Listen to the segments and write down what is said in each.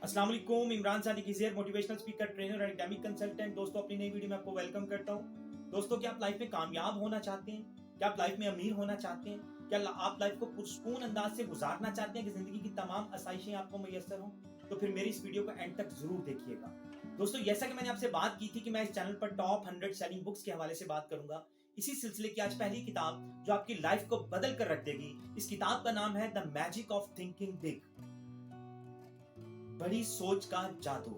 अस्सलाम वालेकुम, Imran Sadiq here, motivational speaker, trainer और एकेडमिक कंसल्टेंट। दोस्तों, अपनी नई वीडियो में आपको वेलकम करता हूं। दोस्तों, क्या आप लाइफ में कामयाब होना चाहते हैं? क्या आप लाइफ में अमीर होना चाहते हैं? क्या आप लाइफ को पुरसकून अंदाज से गुजारना चाहते हैं कि जिंदगी की तमाम आसाइशें आपको मुयस्सर हों? तो फिर मेरी इस वीडियो को एंड तक जरूर देखिएगा। दोस्तों, जैसा कि मैंने आपसे बात की थी कि मैं इस चैनल पर टॉप 100 सेलिंग बुक्स के हवाले से बात करूंगा, इसी सिलसिले की आज पहली किताब जो आपकी लाइफ को बदल कर रख देगी, इस किताब का नाम है the magic of thinking big, बड़ी सोच का जादू।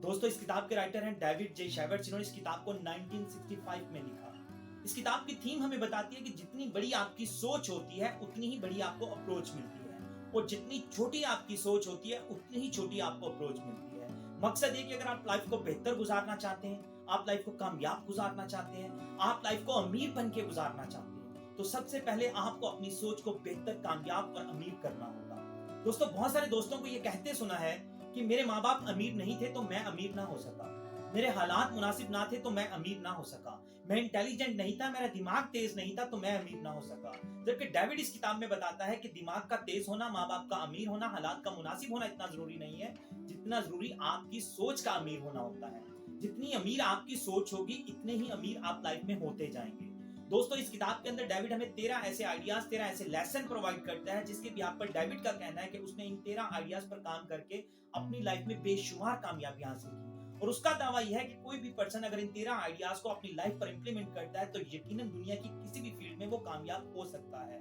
दोस्तों, इस किताब के राइटर हैं डेविड जे शेवर्ट्स, जिन्होंने इस किताब को 1965 में लिखा। इस किताब की थीम हमें बताती है कि जितनी बड़ी आपकी सोच होती है उतनी ही बड़ी आपको अप्रोच मिलती है, और जितनी छोटी आपकी सोच होती है उतनी ही छोटी आपको अप्रोच मिलती है। मकसद ये कि अगर आप लाइफ को बेहतर गुजारना चाहते हैं, आप लाइफ को कामयाब गुजारना चाहते हैं, आप लाइफ को अमीर बन के गुजारना चाहते हैं, तो सबसे पहले आपको अपनी सोच को बेहतर, कामयाब और अमीर करना होगा। दोस्तों, बहुत सारे दोस्तों को ये कहते सुना है कि मेरे माँ बाप अमीर नहीं थे तो मैं अमीर ना हो सका, मेरे हालात मुनासिब ना थे तो मैं अमीर ना हो सका, मैं इंटेलिजेंट नहीं था, मेरा दिमाग तेज नहीं था तो मैं अमीर ना हो सका। जबकि डेविड इस किताब में बताता है कि दिमाग का तेज होना, माँ बाप का अमीर होना, हालात का मुनासिब होना इतना जरूरी नहीं है जितना जरूरी आपकी सोच का अमीर होना होता है। जितनी अमीर आपकी सोच होगी, इतने ही अमीर आप लाइफ में होते जाएंगे। दोस्तों, इस किताब के अंदर डेविड हमें 13 ऐसे आइडियाज, 13 ऐसे लेसन प्रोवाइड करता है, जिसके भी आप पर डेविड का कहना है कि उसने इन 13 आइडियाज पर काम करके अपनी लाइफ में बेशुमार कामयाबी हासिल की। और उसका दावा यह है कि कोई भी पर्सन अगर इन 13 आइडियाज को अपनी लाइफ पर इंप्लीमेंट करता है तो यकीनन दुनिया की किसी भी फील्ड में वो कामयाब हो सकता है।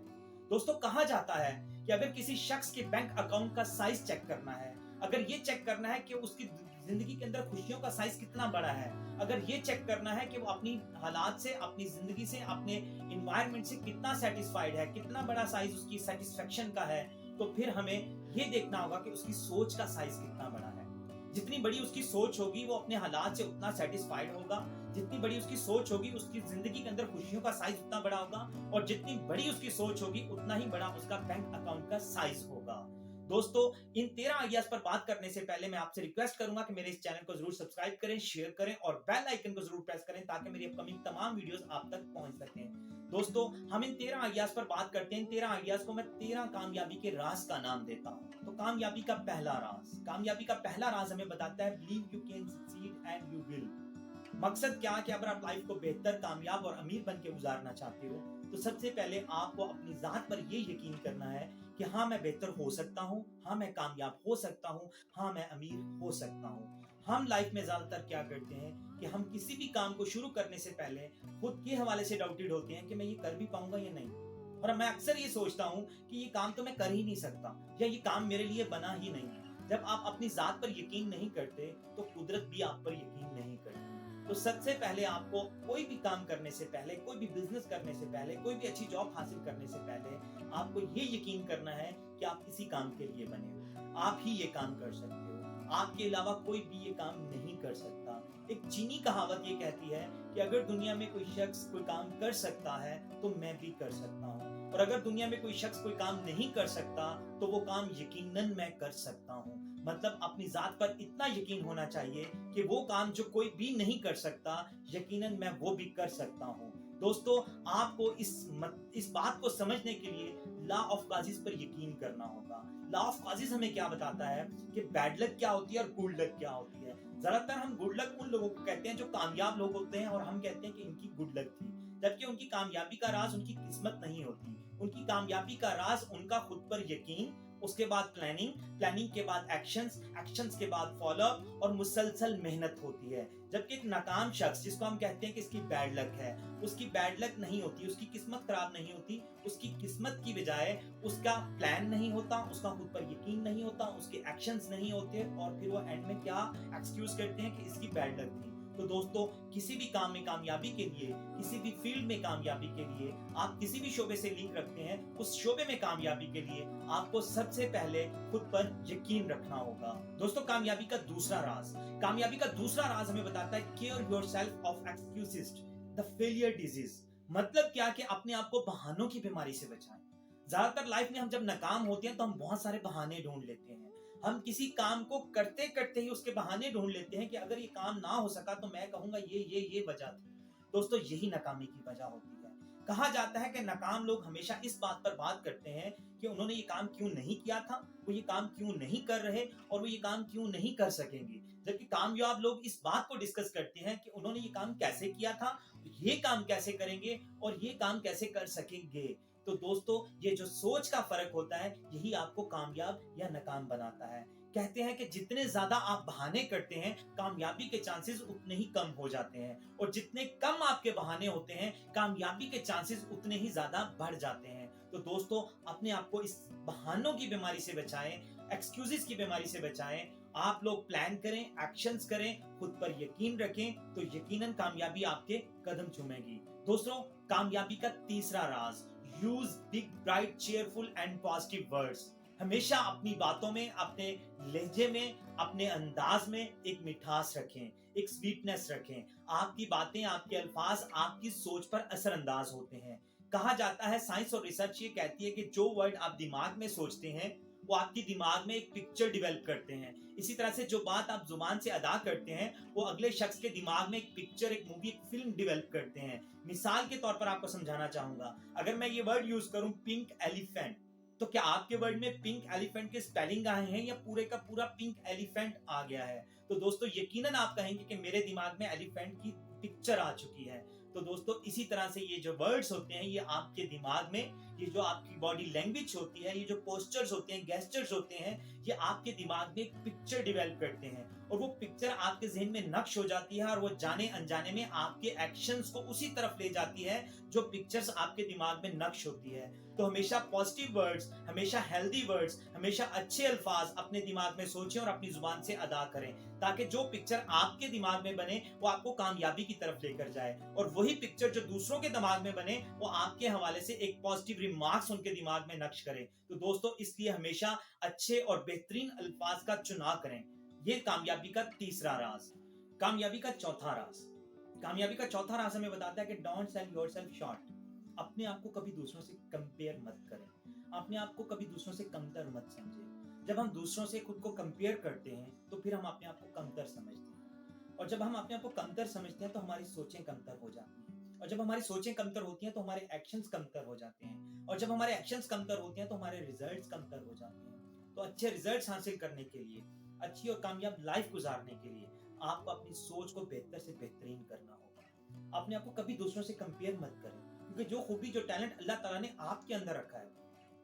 दोस्तों, कहा जाता है कि अगर किसी शख्स के बैंक अकाउंट का साइज चेक करना है, अगर ये चेक करना है कि उसकी जिंदगी के अंदर खुशियों का साइज कितना बड़ा है, अगर ये चेक करना है कि वो अपनी हालात से, अपनी जिंदगी से, अपने एनवायरनमेंट से कितना सेटिस्फाइड है, कितना बड़ा साइज उसकी सेटिस्फेक्शन का है, तो फिर हमें ये देखना होगा कि उसकी सोच का साइज कितना बड़ा है। जितनी बड़ी उसकी सोच होगी, वो अपने हालात से उतना सेटिस्फाइड होगा। जितनी बड़ी उसकी सोच होगी, उसकी जिंदगी के अंदर खुशियों का साइज उतना बड़ा होगा, और जितनी बड़ी उसकी सोच होगी उतना ही बड़ा उसका बैंक अकाउंट का साइज होगा। दोस्तों, इन 13 आइडियाज पर बात करने से पहले मैं आपसे रिक्वेस्ट करूंगा कि मेरे इस चैनल को जरूर सब्सक्राइब करें, शेयर करें और बेल आइकन को जरूर प्रेस करें ताकि मेरी अपकमिंग तमाम वीडियोस आप तक पहुंच सकें। दोस्तों, हम इन 13 आइडियाज पर बात करते हैं। इन 13 आइडियाज को मैं 13 कामयाबी के राज का नाम देता हूं। तो कामयाबी का पहला राज हमें बताता है, believe you can succeed and you will. मकसद क्या कि अगर आप लाइफ को बेहतर, कामयाब और अमीर बन के गुजारना चाहते हो, तो सबसे पहले आपको अपनी जात पर यह यकीन करना है कि हाँ, मैं बेहतर हो सकता हूँ, हाँ, मैं कामयाब हो सकता हूँ, हाँ, मैं अमीर हो सकता हूँ। हम लाइफ में ज्यादातर क्या करते हैं कि हम किसी भी काम को शुरू करने से पहले खुद के हवाले से डाउटेड होते हैं कि मैं ये कर भी पाऊंगा या नहीं। और मैं अक्सर ये सोचता हूँ कि ये काम तो मैं कर ही नहीं सकता, या ये काम मेरे लिए बना ही नहीं है। जब आप अपनी जात पर यकीन नहीं करते तो कुदरत भी आप पर यकीन नहीं करती। तो सबसे पहले आपको कोई भी काम करने से पहले, कोई भी बिजनेस करने से पहले, कोई भी अच्छी जॉब हासिल करने से पहले आपको ये यकीन करना है कि आप किसी काम के लिए बने हो, आप ही ये काम कर सकते हो, आपके अलावा कोई भी ये काम नहीं कर सकता। एक चीनी कहावत ये कहती है कि अगर दुनिया में कोई शख्स कोई काम कर सकता है तो मैं भी कर सकता हूँ, और अगर दुनिया में कोई शख्स कोई काम नहीं कर सकता तो वो काम यकीनन मैं कर सकता हूँ। मतलब अपनी जात पर इतना यकीन होना चाहिए कि वो काम जो कोई भी नहीं कर सकता, यकीनन मैं वो भी कर सकता हूँ। दोस्तों, आपको इस बात को समझने के लिए लॉ ऑफ काजिज पर यकीन करना होगा। लॉ ऑफ काजिज हमें क्या बताता है कि बैड लक क्या होती है और गुड लक क्या होती है। ज्यादातर हम गुड लक उन लोगों को कहते हैं जो कामयाब लोग होते हैं, और हम कहते हैं कि इनकी गुड लक थी, जबकि उनकी कामयाबी का राज उनकी किस्मत नहीं होती। उनकी कामयाबी का राज उनका खुद पर यकीन, उसके बाद प्लानिंग के बाद एक्शंस के बाद फॉलोअप और मुसलसल मेहनत होती है। जबकि एक नाकाम शख्स, जिसको हम कहते हैं कि इसकी बैड लक है, उसकी बैड लक नहीं होती, उसकी किस्मत खराब नहीं होती, उसकी किस्मत की बजाय उसका प्लान नहीं होता, उसका खुद पर यकीन नहीं होता, उसके एक्शंस नहीं होते, और फिर वो एंड में क्या एक्सक्यूज करते हैं कि इसकी बैड लक थी। तो दोस्तों, किसी भी काम में कामयाबी के लिए, किसी भी फील्ड में कामयाबी के लिए, आप किसी भी शोबे से लिंक रखते हैं, उस शोबे में कामयाबी के लिए आपको सबसे पहले खुद पर यकीन रखना होगा। दोस्तों, कामयाबी का दूसरा राज हमें बताता है, care yourself of excuses, the failure disease. मतलब क्या कि अपने आप को बहानों की बीमारी से बचाएं। ज्यादातर लाइफ में हम जब नाकाम होते हैं तो हम बहुत सारे बहाने ढूंढ लेते हैं। हम किसी काम को करते करते ही उसके बहाने ढूंढ लेते हैं कि अगर ये काम ना हो सका तो मैं कहूंगा ये वजह थी। दोस्तों, यही नाकामी की वजह होती है। कहा जाता है कि नाकाम लोग हमेशा इस बात पर बात करते हैं कि उन्होंने ये काम क्यों नहीं किया था, वो ये काम क्यों नहीं कर रहे और वो ये काम क्यों नहीं कर सकेंगे, जबकि कामयाब लोग इस बात को डिस्कस करते हैं कि उन्होंने ये काम कैसे किया था, ये काम कैसे करेंगे और ये काम कैसे कर सकेंगे। तो दोस्तों, ये जो सोच का फर्क होता है, यही आपको कामयाब या नाकाम बनाता है। कहते हैं कि जितने ज्यादा आप बहाने करते हैं, कामयाबी के चांसेस उतने ही कम हो जाते हैं, और जितने कम आपके बहाने होते हैं, कामयाबी के चांसेस उतने ही ज्यादा बढ़ जाते हैं। तो दोस्तों, अपने आप को इस बहानों की बीमारी से बचाएं, एक्सक्यूजेस की बीमारी से बचाएं। आप लोग प्लान करें, एक्शंस करें, खुद पर यकीन रखें, तो यकीनन कामयाबी आपके कदम चूमेगी। दोस्तों, कामयाबी का तीसरा राज, use big, bright, cheerful and positive words. हमेशा अपनी बातों में, अपने लहजे में, अपने अंदाज में एक मिठास रखें, एक स्वीटनेस रखें। आपकी बातें, आपके अल्फाज आपकी सोच पर असरअंदाज होते हैं। कहा जाता है, साइंस और रिसर्च ये कहती है कि जो वर्ड आप दिमाग में सोचते हैं, वो आपके दिमाग में एक पिक्चर डेवलप करते हैं। इसी तरह से जो बात आप जुबान से अदा करते हैं, वो अगले शख्स के दिमाग में एक पिक्चर, एक मूवी, एक फिल्म डेवलप करते हैं। मिसाल के तौर पर आपको समझाना चाहूंगा, अगर मैं ये वर्ड यूज करूं, पिंक एलिफेंट, तो क्या आपके वर्ड में पिंक एलिफेंट के स्पेलिंग आए हैं या पूरे का पूरा पिंक एलिफेंट आ गया है? तो दोस्तों, यकीनन आप कहेंगे कि मेरे दिमाग में एलिफेंट की पिक्चर आ चुकी है। तो दोस्तों, इसी तरह से ये जो वर्ड्स होते हैं, ये आपके दिमाग में, ये जो आपकी बॉडी लैंग्वेज होती है, ये जो पोस्चर्स होते हैं, गेस्चर्स होते हैं, ये आपके दिमाग में एक पिक्चर डेवलप करते हैं, और वो पिक्चर आपके जहन में नक्श हो जाती है, और वो जाने अनजाने में आपके एक्शंस को उसी तरफ ले जाती है जो पिक्चर्स आपके दिमाग में नक्श होती है। तो हमेशा पॉजिटिव वर्ड्स, हमेशा हेल्दी वर्ड्स, हमेशा अच्छे अल्फाज अपने दिमाग में सोचें और अपनी जुबान से अदा करें, ताकि जो पिक्चर आपके दिमाग में बने, वो आपको कामयाबी की तरफ लेकर जाए, और वही पिक्चर जो दूसरों के दिमाग में बने, वो आपके हवाले से एक पॉजिटिव रिमार्क्स उनके दिमाग में नक्श करे। तो दोस्तों, इसलिए हमेशा अच्छे और बेहतरीन अल्फाज का चुनाव करें। ये कामयाबी का तीसरा राज। कामयाबी का चौथा राज, कामयाबी का चौथा राज हमें बताता है कि डोंट सेल योरसेल्फ शॉर्ट। अपने आप को कभी दूसरों से कंपेयर मत करें, अपने आप को कभी दूसरों से कमतर मत समझें। जब हम दूसरों से खुद को कंपेयर करते हैं, तो फिर हम अपने आप को कमतर समझते हैं, और जब हम अपने आप को कमतर समझते हैं, तो हमारी सोचें कमतर हो जाती हैं, और जब हमारी सोचें कमतर होती हैं, तो हमारे एक्शंस कमतर हो जाते हैं, और जब हमारे एक्शंस कमतर होते हैं, तो हमारे रिजल्ट्स कमतर हो जाते हैं। तो अच्छे रिजल्ट्स हासिल करने के लिए, अच्छी और कामयाब लाइफ गुजारने के लिए, आपको अपनी सोच को बेहतर से बेहतरीन करना होगा। अपने आप को कभी दूसरों से कंपेयर मत करें, क्योंकि जो खूबी, जो टैलेंट अल्लाह ताला ने आपके अंदर रखा है,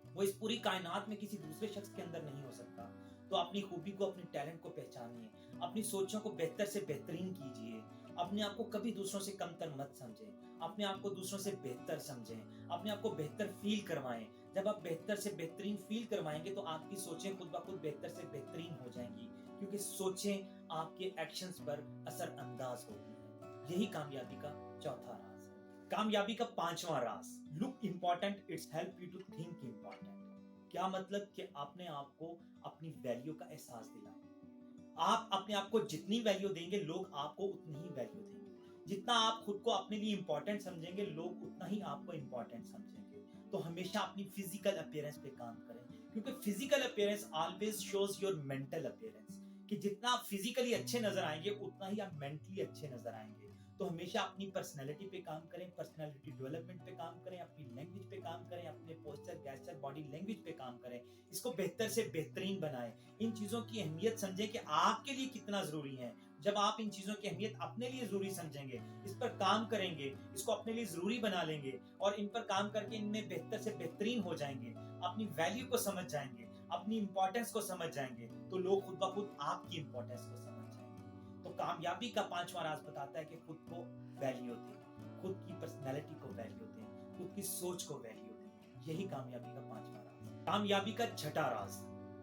वो इस पूरी कायनात में किसी दूसरे शख्स के अंदर नहीं हो सकता। तो अपनी खूबी को, अपने टैलेंट को पहचानिए, अपनी सोचों को बेहतर से बेहतरीन कीजिए। अपने आप को कभी दूसरों से कमतर मत समझें, अपने आप को दूसरों से बेहतर समझें, अपने आप को बेहतर फील करवाएं। जब आप बेहतर से बेहतरीन फील करवाएंगे, तो आपकी सोचें खुद ब खुद बेहतर से बेहतरीन हो जाएंगी, क्योंकि सोचें आपके एक्शंस पर असर अंदाज होती हैं। यही कामयाबी का चौथा राज है। कामयाबी का पांचवा राज, look important, it's help you to think important. क्या मतलब कि अपने आप को अपनी वैल्यू का एहसास दिलाएं। आप अपने आप को जितनी वैल्यू देंगे, लोग आपको उतनी ही वैल्यू देंगे। जितना आप खुद को अपने लिए इंपॉर्टेंट समझेंगे, लोग उतना ही आपको इंपॉर्टेंट समझेंगे। तो हमेशा अपनी फिजिकल अपीयरेंस पे काम करें, क्योंकि physical appearance always shows your mental appearance. कि जितना आप फिजिकली अच्छे नजर आएंगे, उतना ही आप मेंटली अच्छे नजर आएंगे। तो हमेशा अपनी पर्सनैलिटी पे काम करें, पर्सनैलिटी डेवलपमेंट पे काम करें, अपनी लैंग्वेज पे काम करें, अपने पोस्चर, गेस्चर, बॉडी लैंग्वेज पे काम करें। इसको बेहतर से बेहतरीन बनाएं। इन चीजों की अहमियत समझें कि आपके लिए कितना जरूरी है। जब आप इन चीजों की अहमियत अपने लिए जरूरी समझेंगे, इस पर काम करेंगे, इसको अपने लिए जरूरी बना लेंगे, और इन पर काम करके इनमें बेहतर से बेहतरीन हो जाएंगे, अपनी वैल्यू को समझ जाएंगे, अपनी इंपॉर्टेंस को समझ जाएंगे, तो लोग खुद ब खुद आपकी इंपॉर्टेंस को समझ जाएंगे। तो कामयाबी का पांचवा राज बताता है कि खुद को वैल्यू दें, खुद की पर्सनैलिटी को वैल्यू दें, खुद की सोच को वैल्यू दें। यही कामयाबी का पांचवा राज। कामयाबी का छठा राज,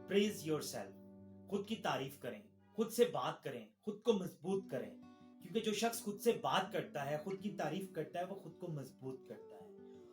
प्रेज योरसेल्फ। खुद की तारीफ करें, खुद से बात करें, खुद को मजबूत करें, क्योंकि जो शख्स खुद से बात करता है, खुद की तारीफ करता है, वो खुद को मजबूत करता है।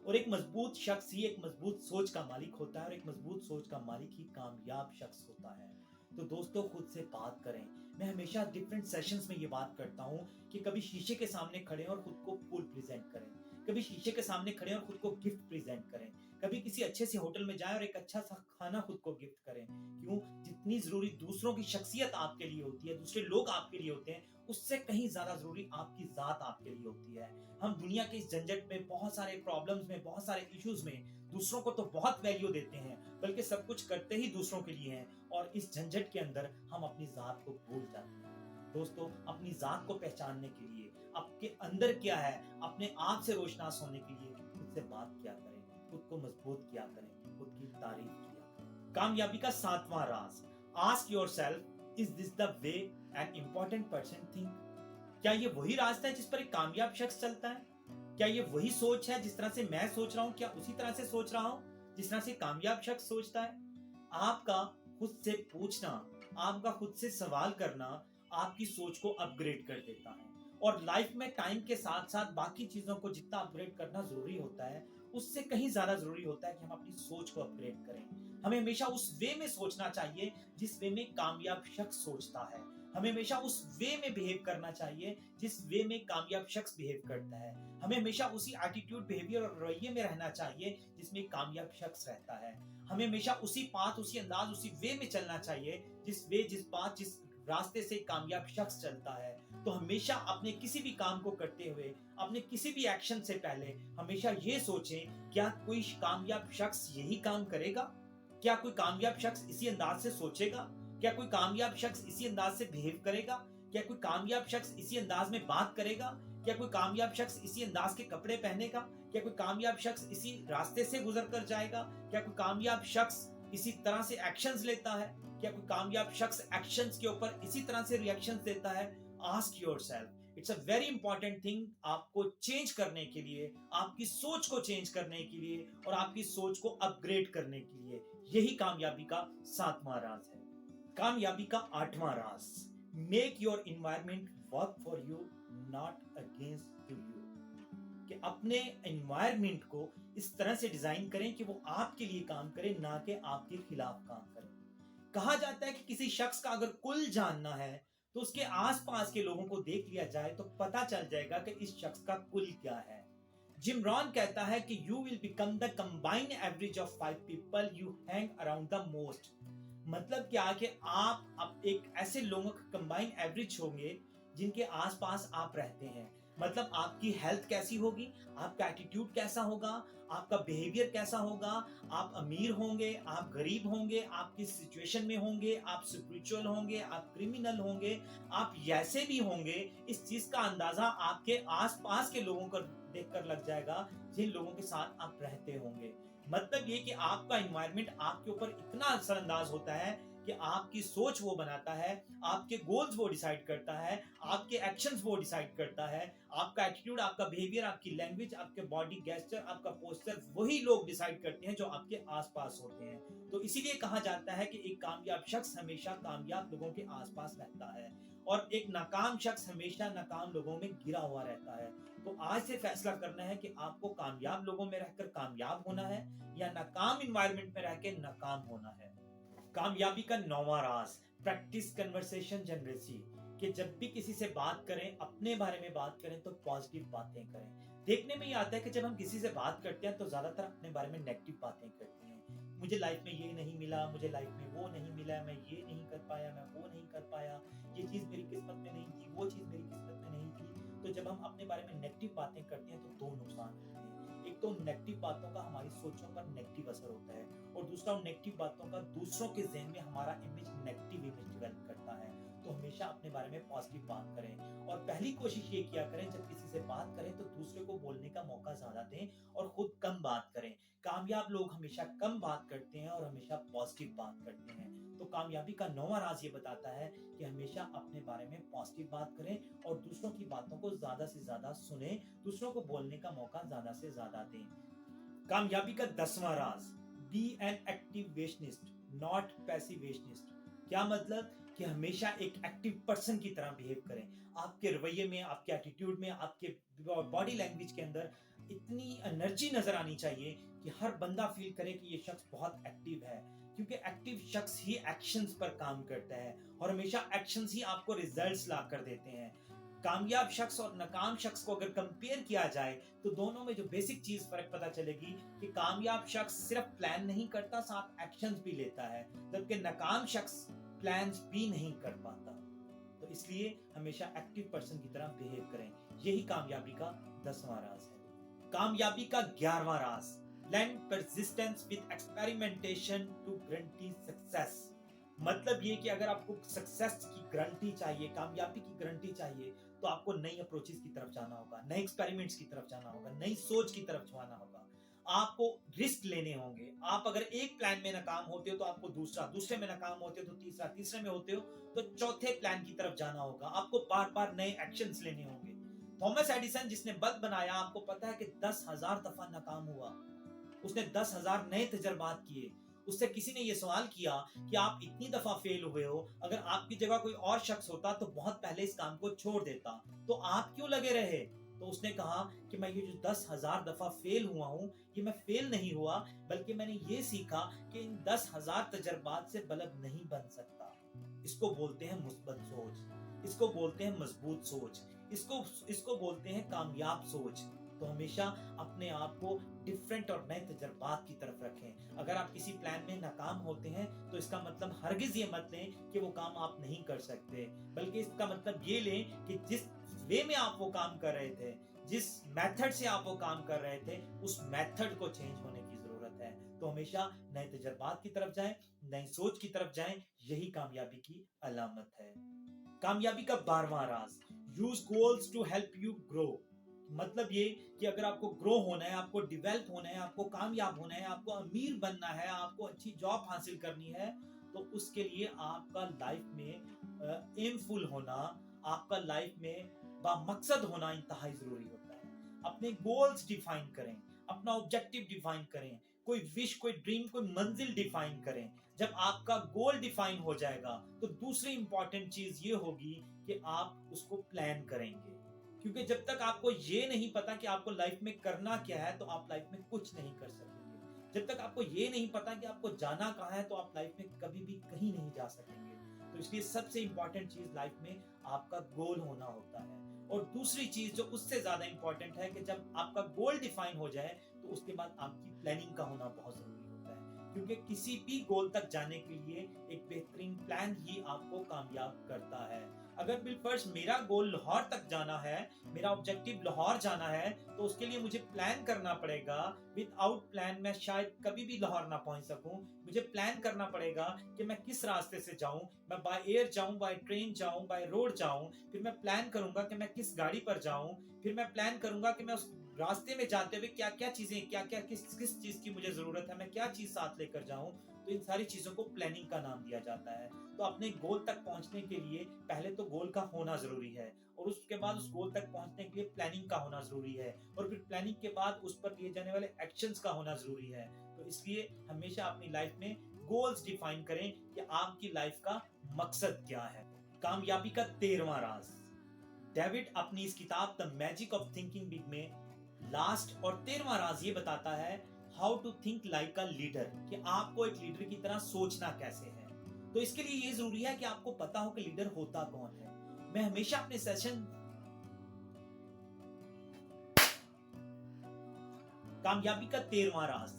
और एक मजबूत शख्स ही एक मजबूत सोच का मालिक होता है, और एक मजबूत सोच का मालिक ही कामयाब शख्स होता है। तो दोस्तों, खुद से बात करें। मैं हमेशा डिफरेंट सेशंस में ये बात करता हूँ कि कभी शीशे के सामने खड़े और खुद को फुल प्रेजेंट करें, कभी शीशे के सामने खड़े और खुद को गिफ्ट प्रेजेंट करें, कभी किसी अच्छे से होटल में जाएं और एक अच्छा सा खाना खुद को गिफ्ट करें। क्यों? जितनी जरूरी दूसरों की शख्सियत आपके लिए होती है, दूसरे लोग आपके लिए होते हैं, उससे कहीं ज्यादा जरूरी आपकी जात आपके लिए होती है। हम दुनिया के इस झंझट में, बहुत सारे प्रॉब्लम्स में, बहुत सारे इश्यूज में दूसरों को तो बहुत वैल्यू देते हैं, बल्कि सब कुछ करते ही दूसरों के लिए हैं, और इस झंझट के अंदर हम अपनी जात को भूल जाते हैं। दोस्तों, अपनी जात को पहचानने के लिए, आपके अंदर क्या है, अपने आप से रोशनास होने के लिए खुद से बात किया करें, खुद को मजबूत किया करें, खुद की तारीफ किया करें। कामयाबी का 7वां राज, ask yourself, is this the way an important person think? क्या ये वही रास्ता है जिस पर एक कामयाब शख्स चलता है? क्या ये वही सोच है जिस तरह से मैं सोच रहा हूँ? क्या उसी तरह से सोच रहा हूँ जिस तरह से कामयाब शख्स सोचता है? आपका खुद से पूछना, आपका खुद से सवाल करना आपकी सोच को अपग्रेड कर देता है। और लाइफ में टाइम के साथ साथ बाकी चीजों को जितना अपग्रेड करना जरूरी होता है, उससे कहीं ज्यादा जरूरी होता है कि हम अपनी सोच को अपग्रेड करें। हमें हमेशा उस वे में सोचना चाहिए जिस वे में कामयाब शख्स सोचता है। हमें हमेशा उस वे में बिहेव करना चाहिए जिस वे में कामयाब शख्स बिहेव करता है। हमें हमेशा उसी एटीट्यूड, बिहेवियर और रवैये में रहना चाहिए जिसमें कामयाब शख्स रहता है। हमें हमेशा उसी पाथ, उसी अंदाज, उसी वे में चलना चाहिए जिस रास्ते से कामयाब शख्स चलता है। तो हमेशा अपने किसी भी काम को करते हुए, अपने किसी भी एक्शन से पहले हमेशा ये सोचें, क्या कोई कामयाब शख्स यही काम करेगा? क्या कोई कामयाब शख्स इसी अंदाज से सोचेगा? क्या कोई कामयाब शख्स इसी अंदाज से बिहेव करेगा? क्या कोई कामयाब शख्स इसी अंदाज में बात करेगा? क्या कोई कामयाब शख्स इसी अंदाज के कपड़े पहनेगा? क्या कोई कामयाब शख्स इसी रास्ते से गुजर कर जाएगा? क्या कोई कामयाब शख्स इसी तरह से एक्शंस लेता है? क्या कोई कामयाब शख्स एक्शंस के ऊपर इसी तरह से रिएक्शंस देता है? Ask yourself, it's a very important thing आपको चेंज करने के लिए, आपकी सोच को चेंज करने के लिए और आपकी सोच को अपग्रेड करने के लिए। यही कामयाबी का 7वां राज है। कामयाबी का 8वां राज, make your environment work for you, not against you. कि अपने एनवायरनमेंट को इस तरह से डिजाइन करें कि वो आपके लिए काम करे, ना कि आपके खिलाफ काम करे। कहा जाता है कि किसी शख्स का अगर कुल जानना है तो उसके आसपास के लोगों को देख लिया जाए तो पता चल जाएगा कि इस शख्स का कुल क्या है। जिम रॉन कहता है कि you will become the combined average of 5 people you hang around the most. मतलब क्या कि आप अब एक ऐसे लोगों का कंबाइंड एवरेज होंगे जिनके आसपास आप रहते हैं। मतलब आपकी हेल्थ कैसी होगी, आपका एटीट्यूड कैसा होगा, आपका बिहेवियर कैसा होगा, आप अमीर होंगे, आप गरीब होंगे, आप किस सिचुएशन में होंगे, आप स्पिरिचुअल होंगे, आप क्रिमिनल होंगे, आप जैसे भी होंगे, इस चीज का अंदाजा आपके आसपास के लोगों को देखकर लग जाएगा जिन लोगों के साथ आप रहते होंगे। मतलब ये कि आपका एनवायरनमेंट आपके ऊपर इतना असरअंदाज होता है कि आपकी सोच वो बनाता है, आपके गोल्स वो डिसाइड करता है, आपके एक्शंस वो डिसाइड करता है, आपका एटीट्यूड, आपका बिहेवियर, आपकी लैंग्वेज, आपके बॉडी गेस्चर, आपका पोस्चर वही लोग डिसाइड करते हैं जो आपके आसपास होते हैं। तो इसीलिए कहा जाता है कि एक कामयाब शख्स हमेशा कामयाब लोगों के आसपास रहता है और एक नाकाम शख्स हमेशा नाकाम लोगों में घिरा हुआ रहता है। तो आज से फैसला करना है कि आपको कामयाब लोगों में रहकर कामयाब होना है या नाकाम एनवायरनमेंट में रहकर नाकाम होना है। कामयाबी का 9वां राज, प्रैक्टिस कन्वर्सेशन जनरेसी। कि जब भी किसी से बात करें, अपने बारे में बात करें तो पॉजिटिव बातें करें। देखने में ये आता है कि जब हम किसी से बात करते हैं तो ज्यादातर अपने बारे में नेगेटिव बातें करते हैं। मुझे लाइफ में ये नहीं मिला, मुझे लाइफ में वो नहीं मिला, मैं ये नहीं कर पाया, मैं वो नहीं कर पाया, ये चीज मेरी किस्मत में नहीं थी, वो चीज मेरी किस्मत में नहीं थी। तो जब हम अपने बारे में नेगेटिव बातें करते हैं तो 2 नुकसान होते हैं। एक तो नेगेटिव बातों का हमारी सोचों पर नेगेटिव असर होता है और दूसरा नेगेटिव बातों का दूसरों के ज़हन में हमारा इमेज, नेगेटिव इमेज डेवलप करता है। तो हमेशा अपने बारे में पॉजिटिव बात करें और पहली कोशिश ये किया करें जब किसी से बात करें तो दूसरे को बोलने का मौका ज्यादा दें और खुद कम बात करें। कामयाब लोग हमेशा कम बात करते हैं और हमेशा पॉजिटिव बात करते हैं। तो कामयाबी का 9वां राज ये बताता है कि हमेशा अपने बारे में पॉजिटिव बात करें और दूसरों की बातों को ज्यादा से ज्यादा सुने, दूसरों को बोलने का मौका ज्यादा से ज्यादा दें। कामयाबी का 10वां राज, be an active visionist, not passive visionist. क्या मतलब कि हमेशा एक एक्टिव पर्सन की तरह बिहेव करें। आपके रवैये में, आपके एटीट्यूड में, आपके बॉडी लैंग्वेज के अंदर इतनी एनर्जी नजर आनी चाहिए कि हर बंदा फील करे कि ये शख्स बहुत एक्टिव है, क्योंकि एक्टिव शख्स ही एक्शंस पर काम करता है और हमेशा एक्शंस ही आपको रिजल्ट्स ला कर देते हैं। कामयाब शख्स और नाकाम शख्स को अगर कंपेयर किया जाए तो दोनों में जो बेसिक चीज फर्क पता चलेगी कि कामयाब शख्स सिर्फ प्लान नहीं करता, साथ एक्शंस भी लेता है, जबकि नाकाम शख्स प्लान्स भी नहीं कर पाता। तो इसलिए हमेशा एक्टिव पर्सन की तरह बिहेव करें। यही कामयाबी का 10वां राज है। कामयाबी का 11वां राज, learn persistence with experimentation to guarantee success. मतलब ये कि अगर आपको सक्सेस की गारंटी चाहिए, कामयाबी की गारंटी चाहिए, तो आपको नई अप्रोचेस की तरफ जाना होगा, नए एक्सपेरिमेंट्स की तरफ जाना होगा, नई सोच की तरफ जाना होगा। आपको रिस्क लेने होंगे। आप अगर एक प्लान में नाकाम होते हो तो आपको दूसरा, दूसरे में नाकाम होते हो तो तीसरा, तीसरे में होते हो तो चौथे प्लान की तरफ जाना होगा। आपको बार बार नए एक्शंस लेने होंगे। थॉमस एडिसन जिसने बल्ब बनाया, आपको पता है कि 10,000 दफा नाकाम हुआ। उसने 10,000 नए तजर्बात किए। उससे किसी ने ये सवाल किया कि आप इतनी दफा फेल हुए हो, अगर आपकी जगह कोई और शख्स होता तो बहुत पहले इस काम को छोड़ देता, तो आप क्यों लगे रहे? तो उसने कहा कि मैं ये जो 10,000 दफा फेल हुआ हूं, ये मैं फेल नहीं हुआ, बल्कि मैंने ये सीखा कि इन 10,000 तजर्बात से बल्ब नहीं बन सकता। इसको बोलते हैं मुस्बत सोच, इसको बोलते हैं मजबूत सोच, इसको बोलते हैं कामयाब सोच। तो हमेशा अपने आप को डिफरेंट और नए तजर्बात की तरफ रखें। अगर आप किसी प्लान में नाकाम होते हैं तो इसका मतलब हरगिज ये मत लें कि वो काम आप नहीं कर सकते, बल्कि इसका मतलब ये लें कि जिस वे में आप वो काम कर रहे थे, जिस मेथड से आप वो काम कर रहे थे, उस मेथड को चेंज होने की जरूरत है। तो हमेशा नए तजर्बात की तरफ जाएं, नई सोच की तरफ जाएं, यही कामयाबी की अलामत है। कामयाबी का 12वां राज, use goals to help you grow. मतलब ये कि अगर आपको ग्रो होना है, आपको डेवलप होना है, आपको कामयाब होना है, आपको अमीर बनना है, आपको अच्छी जॉब हासिल करनी है, तो उसके लिए आपका लाइफ में एमफुल होना, आपका लाइफ में बामकसद होना इंतहाई जरूरी होता है। अपने गोल्स डिफाइन करें, अपना ऑब्जेक्टिव डिफाइन करें, कोई विश, कोई ड्रीम, कोई मंजिल डिफाइन करें। जब आपका गोल डिफाइन हो जाएगा तो दूसरी इंपॉर्टेंट चीज ये होगी कि आप उसको प्लान करेंगे, क्योंकि जब तक आपको ये नहीं पता कि आपको लाइफ में करना क्या है तो आप लाइफ में कुछ नहीं कर सकेंगे। जब तक आपको ये नहीं पता कि आपको जाना कहाँ है तो आप लाइफ में कभी भी कहीं नहीं जा सकेंगे। तो इसलिए सबसे इंपॉर्टेंट चीज लाइफ में आपका गोल होना होता है। और दूसरी चीज जो उससे ज्यादा इंपॉर्टेंट है कि जब आपका गोल डिफाइन हो जाए तो उसके बाद आपकी प्लानिंग का होना बहुत जरूरी होता है, क्योंकि किसी भी गोल तक जाने के लिए एक बेहतरीन प्लान ही आपको कामयाब करता है। अगर बिलफर्ज मेरा गोल लाहौर तक जाना है, मेरा ऑब्जेक्टिव लाहौर जाना है, तो उसके लिए मुझे प्लान करना पड़ेगा। विदाउट प्लान मैं शायद कभी भी लाहौर ना पहुंच सकूं। मुझे प्लान करना पड़ेगा कि मैं किस रास्ते से जाऊं, मैं बाय एयर जाऊं, बाय ट्रेन जाऊं, बाय रोड जाऊं। फिर मैं प्लान करूंगा कि मैं किस गाड़ी पर जाऊं। फिर मैं प्लान करूंगा कि मैं उस रास्ते में जाते हुए क्या क्या चीजें, क्या क्या किस चीज की मुझे जरूरत है, मैं क्या चीज साथ लेकर जाऊं। तो इन सारी चीजों को प्लानिंग का नाम दिया जाता है। तो अपने गोल तक पहुंचने के लिए पहले तो गोल का होना जरूरी है, और उसके बाद उस गोल तक पहुंचने के लिए प्लानिंग का होना जरूरी है, और फिर प्लानिंग के बाद उस पर लिए जाने वाले एक्शंस का होना जरूरी है। तो इसलिए हमेशा अपनी लाइफ में गोल्स डिफाइन करें कि आपकी लाइफ का मकसद क्या है। कामयाबी का 13वां राज, डेविड अपनी इस किताब the magic of thinking big में लास्ट और 13वां राज ये बताता है how to think like a leader, कि आपको एक लीडर की तरह सोचना कैसे है। तो इसके लिए ये जरूरी है कि आपको पता हो कि लीडर होता कौन है। मैं हमेशा अपने सेशन कामयाबी का 13वां राज,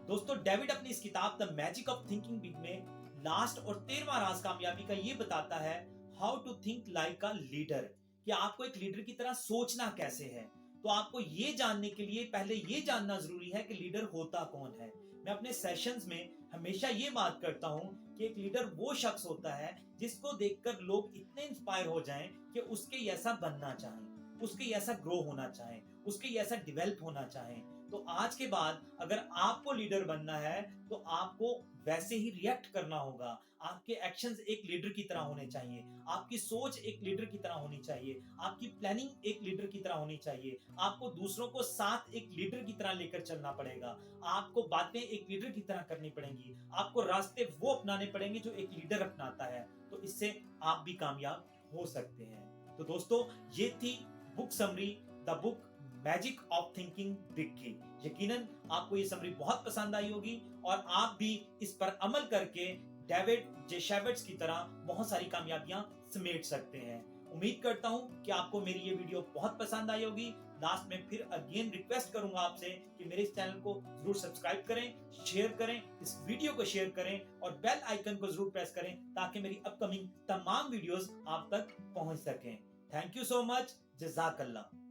दोस्तों डेविड अपनी इस किताब the magic of thinking big में लास्ट और 13वां राज कामयाबी का ये बताता है how to think like a leader, कि आपको एक लीडर की तरह सोचना कैसे है। तो आपको ये जानने के लिए पहले ये जानना जरूरी है कि लीडर होता कौन है। मैं अपने सेशंस में हमेशा ये बात करता हूं कि एक लीडर वो शख्स होता है जिसको देखकर लोग इतने इंस्पायर हो जाएं कि उसके जैसा बनना चाहें, उसके जैसा ग्रो होना चाहें, उसके जैसा डेवलप होना चाहें। तो आज के बाद अगर आपको लीडर बनना है तो आपको वैसे ही रिएक्ट करना होगा। आपके एक्शंस एक लीडर की तरह होने चाहिए, आपकी सोच एक लीडर की तरह होनी चाहिए, आपकी प्लानिंग एक लीडर की तरह होनी चाहिए। आपको दूसरों को साथ एक लीडर की तरह लेकर चलना पड़ेगा, आपको बातें एक लीडर की तरह करनी पड़ेंगी, आपको रास्ते वो अपनाने पड़ेंगे जो एक लीडर अपनाता है। तो इससे आप भी कामयाब हो सकते हैं। तो दोस्तों ये थी book summary, the book magic of thinking big की। यकीनन आपको ये समरी बहुत पसंद आई होगी और आप भी इस पर अमल करके डेविड जे शेफर्ड की तरह बहुत सारी कामयाबियां समेट सकते हैं। उम्मीद करता हूं कि आपको मेरी ये वीडियो बहुत पसंद आई होगी। लास्ट में फिर अगेन रिक्वेस्ट करूंगा आपसे कि मेरे इस चैनल को जरूर सब्सक्राइब करें, शेयर करें, इस वीडियो को शेयर करें और बेल आइकन को जरूर प्रेस करें ताकि मेरी अपकमिंग तमाम वीडियोस आप तक पहुंच सकें। Thank you so much. जज़ाकल्लाह।